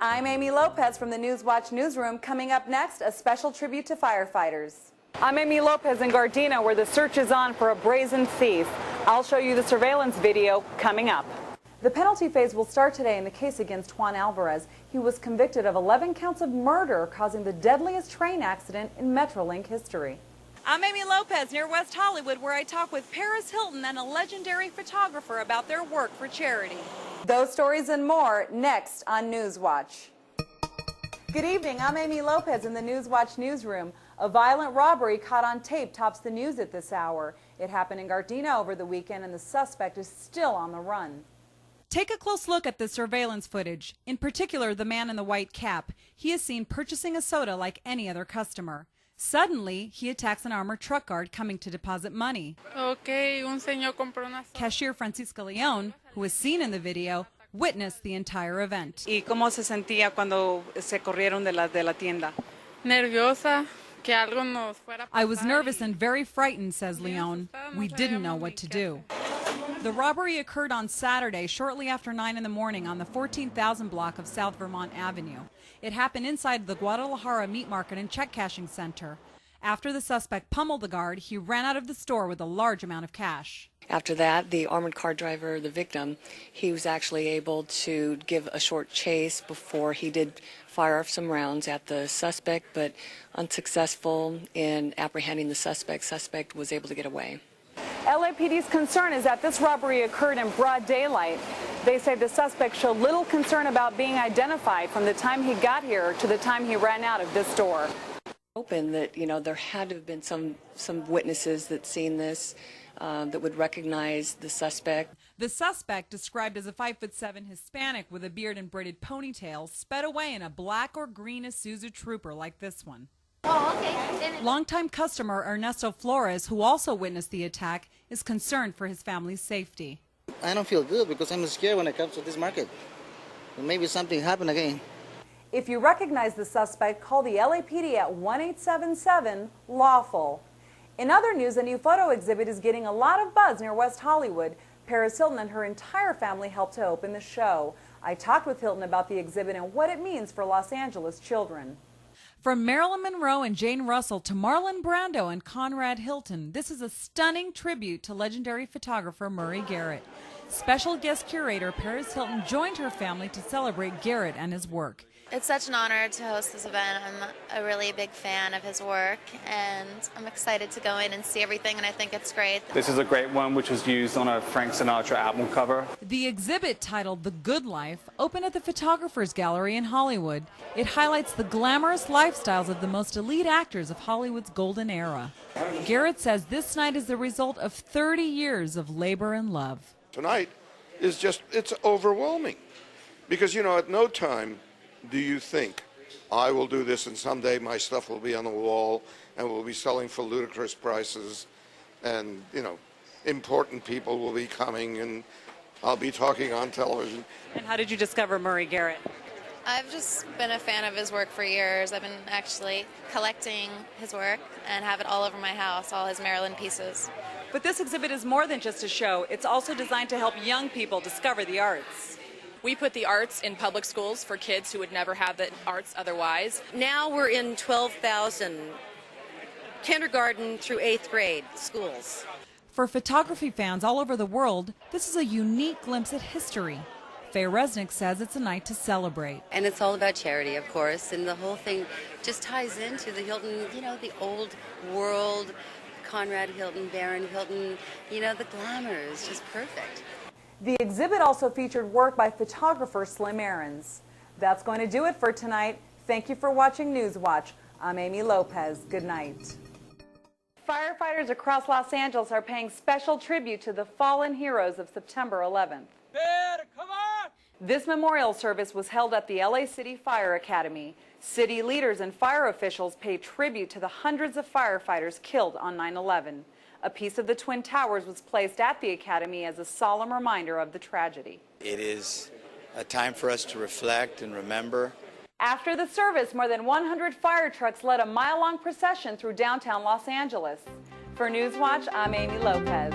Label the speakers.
Speaker 1: I'm Aimee Lopez from the Newswatch newsroom. Coming up next, a special tribute to firefighters. I'm Aimee Lopez in Gardena, where the search is on for a brazen thief. I'll show you the surveillance video coming up. The penalty phase will start today in the case against Juan Alvarez. He was convicted of 11 counts of murder, causing the deadliest train accident in Metrolink history. I'm Aimee Lopez near West Hollywood, where I talk with Paris Hilton and a legendary photographer about their work for charity. Those stories and more next on Newswatch. Good evening, I'm Aimee Lopez in the Newswatch newsroom. A violent robbery caught on tape tops the news at this hour. It happened in Gardena over the weekend and the suspect is still on the run. Take a close look at the surveillance footage, in particular the man in the white cap. He is seen purchasing a soda like any other customer. Suddenly, he attacks an armored truck guard coming to deposit money. Cashier Francisca Leon, who was seen in the video, witnessed the entire event.
Speaker 2: ¿Y cómo se sentía cuando se corrieron de la tienda?
Speaker 3: Nerviosa, que algo nos fuera a pasar.
Speaker 1: I was nervous and very frightened, says Leon. We didn't know what to do. The robbery occurred on Saturday, shortly after 9 in the morning on the 14,000 block of South Vermont Avenue. It happened inside the Guadalajara Meat Market and Check Cashing Center. After the suspect pummeled the guard, he ran out of the store with a large amount of cash.
Speaker 4: After that, the armored car driver, the victim, he was actually able to give a short chase before he did fire some rounds at the suspect, but unsuccessful in apprehending the suspect. Suspect was able to get away.
Speaker 1: LAPD's concern is that this robbery occurred in broad daylight. They say the suspect showed little concern about being identified from the time he got here to the time he ran out of this store.
Speaker 4: Hoping that, there had to have been some witnesses that seen this, that would recognize the suspect.
Speaker 1: The suspect, described as a 5'7" Hispanic with a beard and braided ponytail, sped away in a black or green Isuzu Trooper like this one.
Speaker 5: Oh, okay.
Speaker 1: Longtime customer Ernesto Flores, who also witnessed the attack, is concerned for his family's safety.
Speaker 6: I don't feel good because I'm scared when it comes to this market. Maybe something happened again.
Speaker 1: If you recognize the suspect, call the LAPD at 1-877-LAWFUL. In other news, a new photo exhibit is getting a lot of buzz near West Hollywood. Paris Hilton and her entire family helped to open the show. I talked with Hilton about the exhibit and what it means for Los Angeles children. From Marilyn Monroe and Jane Russell to Marlon Brando and Conrad Hilton, this is a stunning tribute to legendary photographer Murray Garrett. Special guest curator Paris Hilton joined her family to celebrate Garrett and his work.
Speaker 5: It's such an honor to host this event. I'm a really big fan of his work, and I'm excited to go in and see everything, and I think it's great.
Speaker 7: This is a great one, which was used on a Frank Sinatra album cover.
Speaker 1: The exhibit, titled The Good Life, opened at the Photographers Gallery in Hollywood. It highlights the glamorous lifestyles of the most elite actors of Hollywood's golden era. Garrett says this night is the result of 30 years of labor and love.
Speaker 8: Tonight is just, it's overwhelming. Because, at no time do you think, I will do this and someday my stuff will be on the wall and we'll be selling for ludicrous prices and, important people will be coming and I'll be talking on television.
Speaker 2: And how did you discover Murray Garrett?
Speaker 5: I've just been a fan of his work for years. I've been actually collecting his work and have it all over my house, all his Marilyn pieces.
Speaker 2: But this exhibit is more than just a show. It's also designed to help young people discover the arts.
Speaker 9: We put the arts in public schools for kids who would never have the arts otherwise.
Speaker 10: Now we're in 12,000 kindergarten through 8th grade schools.
Speaker 1: For photography fans all over the world, this is a unique glimpse at history. Faye Resnick says it's a night to celebrate.
Speaker 10: And it's all about charity, of course, and the whole thing just ties into the Hilton, the old world, Conrad Hilton, Baron Hilton, the glamour is just perfect.
Speaker 1: The exhibit also featured work by photographer Slim Aarons. That's going to do it for tonight. Thank you for watching Newswatch. I'm Aimee Lopez. Good night. Firefighters across Los Angeles are paying special tribute to the fallen heroes of September 11th. This memorial service was held at the LA City Fire Academy. City leaders and fire officials paid tribute to the hundreds of firefighters killed on 9/11. A piece of the Twin Towers was placed at the Academy as a solemn reminder of the tragedy.
Speaker 11: It is a time for us to reflect and remember.
Speaker 1: After the service, more than 100 fire trucks led a mile-long procession through downtown Los Angeles. For Newswatch, I'm Aimee Lopez.